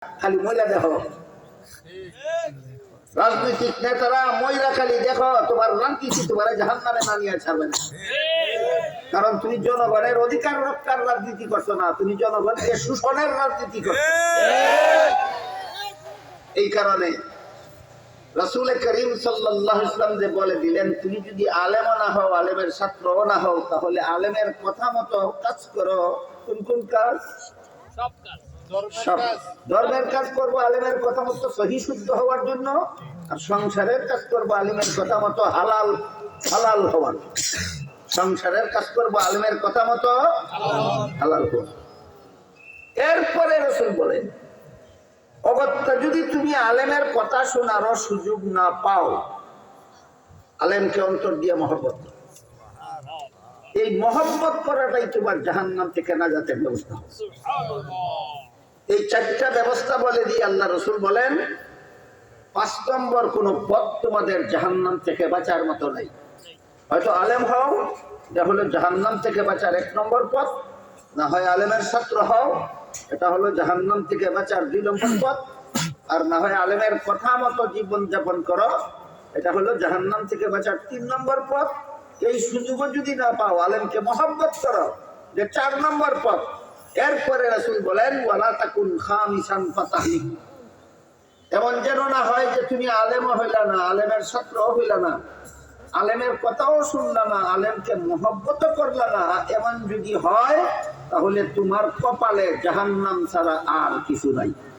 খালি মহিলা দেখো, রাজনৈতিক নেতারা মহিলা খালি দেখো, তোমার রাজনীতি তোমার জাহান্নামে না নিয়ে ছাড়বে না। কারণ তুমি জনগণের অধিকার রক্ষার রাজনীতি করছো না, তুমি জনগণকে শোষণের রাজনীতি করছো। এই কারণে রাসূল করিম সাল্লাল্লাহু আলাইহি ওয়াসাল্লাম যে বলে দিলেন, তুমি যদি আলেম না হও, আলেমের ছাত্রও না হও, তাহলে আলেমের কথা মতো কাজ করো। কোন কোন কাজ? সব ধর্মের কাজ করবো আলেমের কথা মতো সহি শুদ্ধ হওয়ার জন্য, আর সংসারের কাজ করবো আলেমের কথা মতো হালাল হালাল হওয়ার। সংসারের কাজ করবো আলেমের কথা মতো হালাল হওয়ার। এরপরে রাসূল বলেন, অগত্যা যদি তুমি আলেমের কথা শোনারও সুযোগ না পাও, আলেমকে অন্তর দিয়ে মহব্বত করো। এই মহব্বত করাটাই তোমার জাহান্নাম থেকে নাজাতের ব্যবস্থা। এই চারটা ব্যবস্থা বলে দিয়ে আল্লাহ রাসূল বলেন, 5 নম্বর কোন পথ তোমাদের জাহান্নাম থেকে বাঁচার মতো নাই। হয়তো আলেম হও, এটা হলো জাহান্নাম থেকে বাঁচার 1 নম্বর পথ, না হয় আলেমের ছাত্র হও, এটা হলো জাহান্নাম থেকে বাঁচার 2 নম্বর পথ, আর না হয় আলেমের কথা মতো জীবন যাপন করো, এটা হলো জাহান্নাম থেকে বাঁচার 3 নম্বর পথ। এই সুযোগও যদি না পাও, আলেমকে মহব্বত করো, যে 4 নম্বর পথ। এরপরে রাসূল বলেন, ওয়ালা তাকুন খামিসান ফাতাহলিক, এমন যেন না হয় যে তুমি আলেমও হইলা না, আলেমের ছাত্রও হইলা না, আলেমের কথাও শুনলা না, আলেমকে মহব্বত করলা না। এমন যদি হয়, তাহলে তোমার কপালে জাহান্নাম ছাড়া আর কিছু নাই।